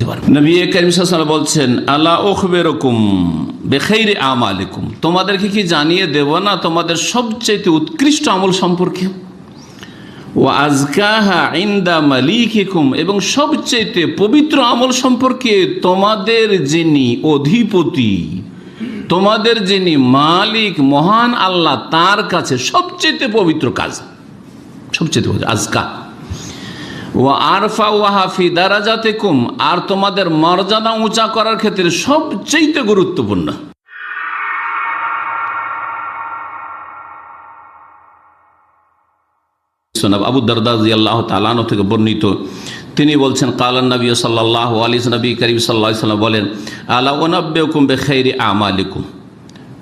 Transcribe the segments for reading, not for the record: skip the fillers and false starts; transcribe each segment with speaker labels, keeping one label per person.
Speaker 1: পারবে। নবী করিম সাল্লাল্লাহু আলাইহি ওয়াসাল্লাম বলছেন, আলা উখবিরুকুম বিখাইরি আমালিকুম, তোমাদেরকে কি জানিয়ে দেব না তোমাদের সবচেয়ে উৎকৃষ্ট আমল সম্পর্কে, ওয়া আযকাহা ইনদা মালিকিকুম, এবং সবচেয়ে পবিত্র আমল সম্পর্কে, তোমাদের যিনি অধিপতি, তোমাদের যিনি মালিক মহান আল্লাহ, তার কাছে সবচেয়ে পবিত্র কাজ, সবচেয়ে পবিত্র আজকা। ওয়া আরফা ওয়াহা ফি দারাজাতিকুম, আর তোমাদের মর্যাদা উঁচা করার ক্ষেত্রে সবচেয়ে গুরুত্বপূর্ণ। আবু দারদা রাদিয়াল্লাহু তাআলা আনহু থেকে বর্ণিত, তিনি বলছেন, কালান নবী সাল্লাল্লাহু আলাইহি ওয়াসাল্লাম, নবী করিম সাল্লাল্লাহু আলাইহি ওয়াসাল্লাম বলেন, আলা উনাব্বিউকুম বিখাইরি আমালিকুম,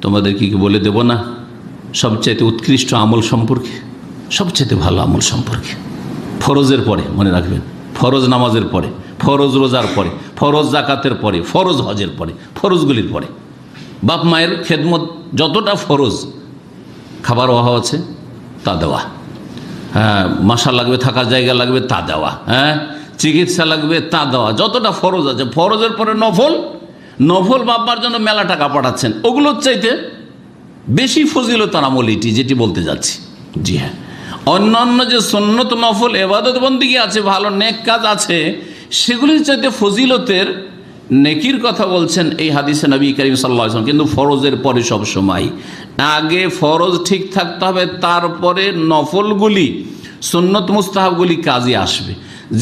Speaker 1: তোমাদের কি বলে দেব না সবচেয়ে উৎকৃষ্ট আমল সম্পর্কে, সবচেয়ে ভালো আমল সম্পর্কে। ফরজের পরে, মনে রাখবেন, ফরজ নামাজের পরে, ফরজ রোজার পরে, ফরজ জাকাতের পরে, ফরজ হজের পরে, ফরজগুলির পরে, বাপ মায়ের খেদমত যতটা ফরজ, খাবার অভাব আছে তা দেওয়া, হ্যাঁ, মাসা লাগবে, থাকার জায়গা লাগবে তা দেওয়া, হ্যাঁ, চিকিৎসা লাগবে তা দেওয়া, যতটা ফরজ আছে। ফরজের পরে নফল, নফল বাবার জন্য মেলা টাকা পাঠাচ্ছেন, ওগুলোর চাইতে বেশি ফজিলতার আমল এটি, যেটি বলতে যাচ্ছি। জি হ্যাঁ, অন্যান্য যে সুন্নত নফল ইবাদত বন্দেগী আছে, ভালো নেক কাজ আছে, সেগুলির চাইতে ফজিলতের নেকির কথা বলছেন এই হাদিসে নবী করিম সাল্লাল্লাহু আলাইহি ওয়াসাল্লাম। কিন্তু ফরজের পরে সব সময় আগে ফরজ ঠিক থাকতে হবে, তারপরে নফলগুলি, সুন্নত মুস্তাহাবগুলি কাজে আসবে।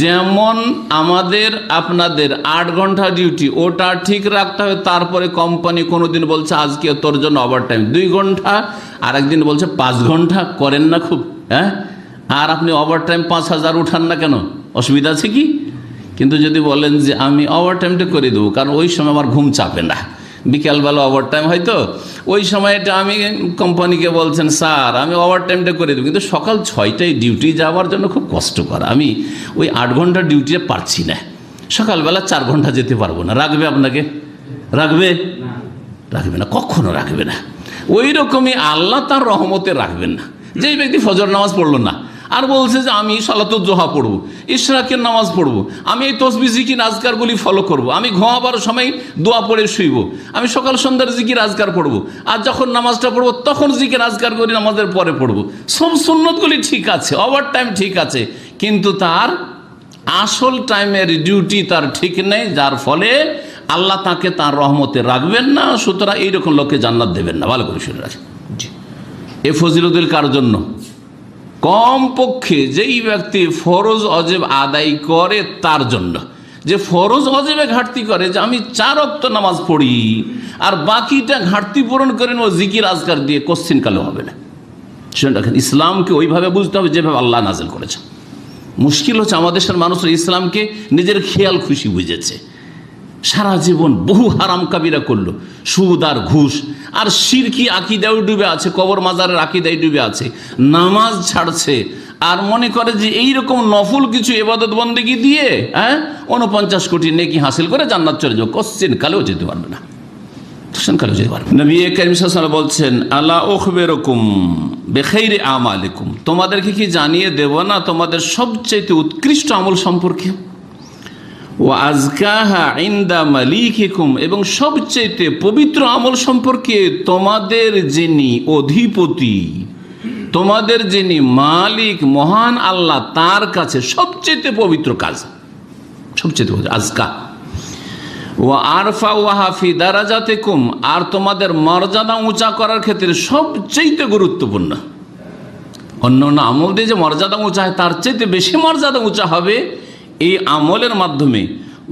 Speaker 1: যেমন আমাদের আপনাদের 8 ঘন্টা ডিউটি, ওটা ঠিক রাখতে হবে, তারপরে কোম্পানি কোনোদিন বলছে আজকে তোর জন্য ওভারটাইম 2 ঘন্টা, আর একদিন বলছে 5 ঘন্টা, করেন না খুব, হ্যাঁ, আর আপনি ওভারটাইম 5000 উঠান না কেন, অসুবিধা আছে কি? কিন্তু যদি বলেন যে আমি ওভারটাইমটা করে দেবো, কারণ ওই সময় আমার ঘুম চাপে না, বিকালবেলা ওভারটাইম হয়তো, ওই সময়টা আমি কোম্পানিকে বলছেন স্যার আমি ওভারটাইমটা করে দেবো, কিন্তু সকাল 6টায় ডিউটি যাওয়ার জন্য খুব কষ্টকর, আমি ওই 8 ঘন্টা ডিউটিতে পারছি না, সকালবেলা 4 ঘন্টা যেতে পারবো না, রাখবে আপনাকে? রাখবে? রাখবে না, কখনো রাখবে না। ওই রকমই আল্লাহ তার রহমতে রাখবেন না। যেই ব্যক্তি ফজর নামাজ পড়লো না, আর বলছে যে আমি সালাতুল জোহা পড়বো, ইশরাকের নামাজ পড়বো, আমি এই তসবিহ জিকির আজকারগুলি ফলো করব, আমি ঘুমাবার সময় দোয়া পড়ে শুইব, আমি সকাল সন্ধ্যার জিকির আজকার পড়বো, আর যখন নামাজটা পড়বো তখন জিকির আজকার করি, নামাজের পরে পড়বো, সব সুন্নতগুলি ঠিক আছে, ওভার টাইম ঠিক আছে, কিন্তু তার আসল টাইমের ডিউটি তার ঠিক নেই, যার ফলে আল্লাহ তাকে তার রহমতে রাখবেন না। সুতরাং এইরকম লোককে জান্নাত দেবেন না। ভালো করে শুনে রাখেন। জি, এ ফজিলতুল কার জন্য? কমপক্ষে যেই ব্যক্তি ফরজ অজেব আদায় করে তার জন্য। যে ফরজ অজেবে ঘাটতি করে, যে আমি 4 ওয়াক্ত নামাজ পড়ি আর বাকিটা ঘাটতি পূরণ করেন ও জিকির আজকার দিয়ে, কোশ্চিন কালো হবে না। শুনে রাখেন, ইসলামকে ওইভাবে বুঝতে হবে যেভাবে আল্লাহ নাজিল করেছে। মুশকিল হচ্ছে আমাদের দেশের মানুষরা ইসলামকে নিজের খেয়াল খুশি বুঝেছে, সারা জীবন বহু হারাম কাবিরা করলো, সুদ আর ঘুষ আর শিরকি আকিদায় ডুবে আছে, কবর মাজারের আকিদায় ডুবে আছে, নামাজ ছাড়ছে, আর মনে করে যে এইরকম নফল কিছু ইবাদত বন্দেগী দিয়ে 49 কোটি নেকি হাসিল করে জান্নাত চলে যাও, কোশ্চিন কালেও যেতে পারবে না, কোশ্চিন কালেও যেতে পারবে না। নবী করিম সাল্লাল্লাহু আলাইহি ওয়াসাল্লাম বলছেন, আলা উখবিরুকুম বিখাইরি আমালিকুম, তোমাদেরকে কি জানিয়ে দেব না তোমাদের সবচেয়ে উৎকৃষ্ট আমল সম্পর্কে, ওয়া আযকাহা ইনদা মালিকিকুম, এবং সবচেয়ে পবিত্র আমল সম্পর্কে, তোমাদের যিনি অধিপতি, তোমাদের যিনি মালিক মহান আল্লাহ, তার কাছে সবচেয়ে পবিত্র কাজ, সবচেয়ে পবিত্র আযকা। ওয়া আরফা ওয়াহা ফি দারাজাতিকুম, আর তোমাদের মর্যাদা উঁচা করার ক্ষেত্রে সবচেয়ে গুরুত্বপূর্ণ। অন্য অন্য আমল দিয়ে যে মর্যাদা উঁচা হয়, তার চাইতে বেশি মর্যাদা উঁচা হবে এই আমলের মাধ্যমে।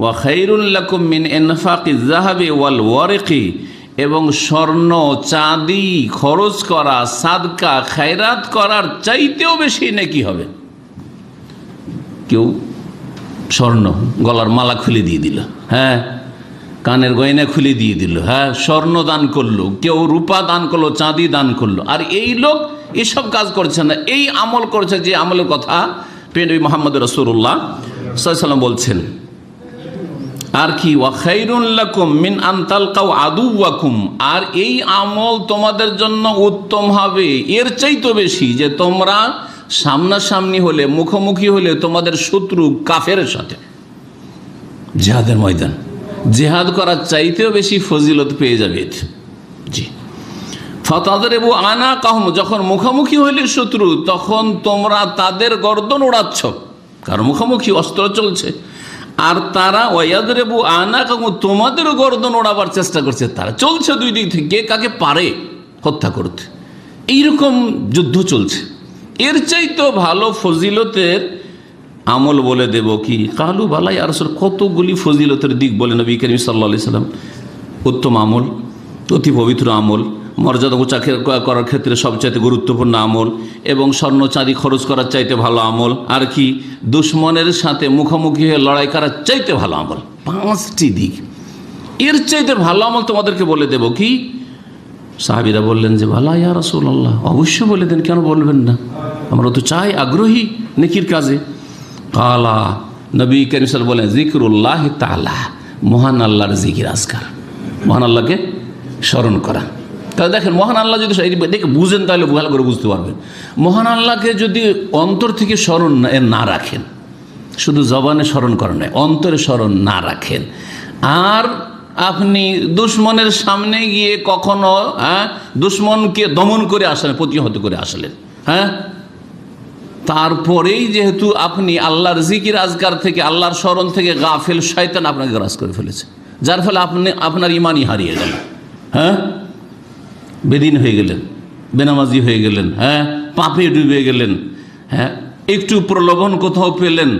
Speaker 1: ওয়া খায়রুল লাকুম মিন ইনফাকিজ যাহাবি ওয়াল ওয়ারিকি, এবং স্বর্ণ চাঁদি খরচ করা, সাদকা খায়রাত করার চাইতেও বেশি নেকি হবে। কেউ স্বর্ণ গলার মালা খুলে দিয়ে দিল, হ্যাঁ, কানের গয়না খুলে দিয়ে দিল, হ্যাঁ, স্বর্ণ দান করলো, কেউ রূপা দান করলো, চাঁদি দান করলো, আর এই লোক এসব কাজ করছে না, এই আমল করছে যে আমলের কথা নবী মুহাম্মদ রাসূলুল্লাহ সাল্লাল্লাহু আলাইহি ওয়াসাল্লাম বলছেন। আর কি, ওয়া খায়রুল লাকুম মিন আন তালকাউ আদুওয়াকুম, আর এই আমল তোমাদের জন্য উত্তম হবে এর চাইতে বেশি যে তোমরা সামনাসামনি হলে, মুখোমুখি হলে তোমাদের শত্রু কাফেরের সাথে, জিহাদের ময়দান, জিহাদ করার চাইতেও বেশি ফজিলত পেয়ে যাবে। জি, ফাতাদরিবু আনাকাহুম, যখন মুখোমুখি হইলে শত্রু তখন তোমরা তাদের গর্দন উড়াচ্ছ, কারণ মুখোমুখি অস্ত্র চলছে, আর তারা ওয়াদরিবু আনাকাহুম, তোমাদেরও গর্দন ওড়াবার চেষ্টা করছে। তারা চলছে দুই দিক থেকে, কে কাকে পারে হত্যা করতে, এইরকম যুদ্ধ চলছে। এর চাইতেও ভালো ফজিলতের আমল বলে দেব কি? কালু বালাই আর কতগুলি ফজিলতের দিক বলে নবী করিম সাল্লাল্লাহু আলাইহি সাল্লাম। উত্তম আমল, অতি পবিত্র আমল, মর্যাদা উঁচা করার ক্ষেত্রে সবচাইতে গুরুত্বপূর্ণ আমল, এবং স্বর্ণ চাঁদি খরচ করার চাইতে ভালো আমল, আর কি দুশ্মনের সাথে মুখোমুখি হয়ে লড়াই করার চাইতে ভালো আমল। 5টি দিক। এর চাইতে ভালো আমল তোমাদেরকে বলে দেব কি? সাহাবীরা বললেন যে ভালা ইয়া রাসূলুল্লাহ, অবশ্যই বলে দেন, কেন বলবেন না, আমরা তো চাই, আগ্রহী নেকির কাজে। কালা, নবী করিম সাল্লাল্লাহু আলাইহি ওয়াসাল্লাম বলেন যিকরুল্লাহ তাআলা, মহান আল্লাহর জিকির আজকার, মহান আল্লাহকে স্মরণ করা। তাহলে দেখেন, মহান আল্লাহ যদি দেখে বুঝেন তাহলে ভালো করে বুঝতে পারবেন। মহান আল্লাহকে যদি অন্তর থেকে স্মরণ না রাখেন, শুধু জবানে স্মরণ করেন নয়, অন্তরে স্মরণ না রাখেন, আর আপনি দুশ্মনের সামনে গিয়ে কখনো দুশ্মনকে দমন করে আসলেন, প্রতিহত করে আসলেন, তারপরেই যেহেতু আপনি আল্লাহর জিকির আজকার থেকে, আল্লাহর স্মরণ থেকে গাফেল, শয়তান আপনাকে গ্রাস করে ফেলেছে, যার ফলে আপনার ইমানই হারিয়ে গেল, বেদিন হয়ে গেলেন, বেনামাজি হয়ে গেলেন, পাপে ডুবে গেলেন, একটু প্রলোভন কোথাও পেলেন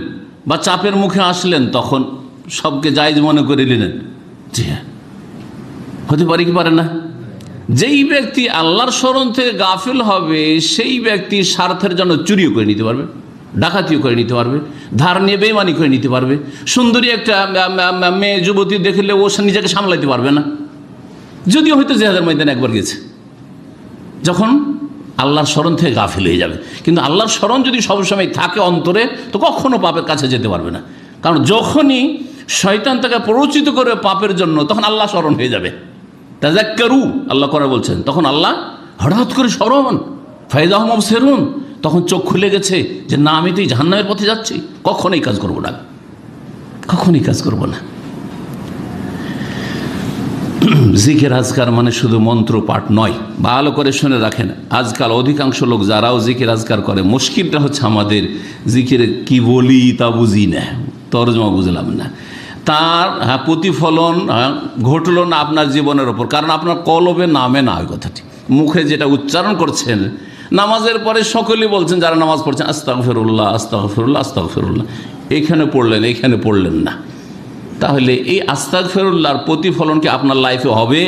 Speaker 1: বা চাপের মুখে আসলেন, তখন সবকে জায়েজ মনে করে নিলেন। জি হ্যাঁ, হতে পারে কি পারে না? যেই ব্যক্তি আল্লাহর স্মরণ থেকে গাফিল হবে, সেই ব্যক্তি স্বার্থের জন্য চুরিও করে নিতে পারবে, ডাকাতিও করে নিতে পারবে, ধার নিয়ে বেইমানি করে নিতে পারবে। সুন্দরী একটা মেয়ে যুবতী দেখলে ও নিজেকে সামলাইতে পারবে না, যদিও হয়তো জিহাদের ময়দানে একবার গেছে। যখন আল্লাহর স্মরণ থেকে গাফিল হয়ে যাবে, কিন্তু আল্লাহর স্মরণ যদি সবসময় থাকে অন্তরে, তো কখনো পাপের কাছে যেতে পারবে না। কারণ যখনই শয়তান তাকে প্ররোচিত করে পাপের জন্য, তখন আল্লাহ স্মরণ হয়ে যাবে। তাযাক্কারু, আল্লাহ করে বলছেন, তখন আল্লাহ হঠাৎ করে স্মরণ, ফাইযাহুম মুবসিরুন, তখন চোখ খুলে গেছে যে না, আমি তো এই জাহান্নামের পথে যাচ্ছি, কখনোই কাজ করবো না, কখনোই কাজ করবো না। জিকির আজকার মানে শুধু মন্ত্র পাঠ নয়, ভালো করে শুনে রাখেন। আজকাল অধিকাংশ লোক যারাও জিকির আজকার করে, মুশকিলটা হচ্ছে আমাদের জিকিরে কি বলি তা বুঝি না, তরজমা বুঝলাম না, তার প্রতিফলন ঘটলো না আপনার জীবনের ওপর, কারণ আপনার কলবে নামে না ওই কথাটি, মুখে যেটা উচ্চারণ করছেন। নামাজের পরে সকলেই বলছেন, যারা নামাজ পড়ছেন, আস্তাগফিরুল্লাহ আস্তাগফিরুল্লাহ আস্তাগফিরুল্লাহ, এখানে পড়লেন এখানে পড়লেন না, তাহলে এই আস্তাগফিরুল্লাহর প্রতিফলন কি আপনার লাইফে হবে?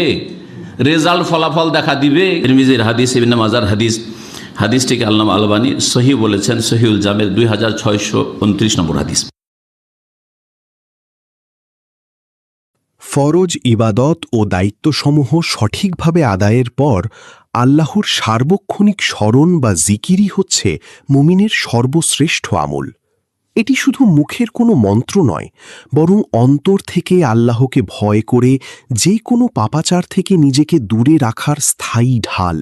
Speaker 1: রেজাল্ট, ফলাফল দেখা দিবে? তিরমিজির হাদিস, ইবনে মাজার হাদিস, হাদিসটিকে আল্লামা আলবানী সহিহ বলেছেন, সহিহুল জামের 2629 নম্বর হাদিস।
Speaker 2: ফরজ ইবাদত ও দায়িত্বসমূহ সঠিকভাবে আদায়ের পর আল্লাহর সার্বক্ষণিক স্মরণ বা জিকিরই হচ্ছে মুমিনের সর্বশ্রেষ্ঠ আমল। এটি শুধু মুখের কোনো মন্ত্র নয়, বরং অন্তর থেকে আল্লাহকে ভয় করে যে কোনো পাপাচার থেকে নিজেকে দূরে রাখার স্থায়ী ঢাল।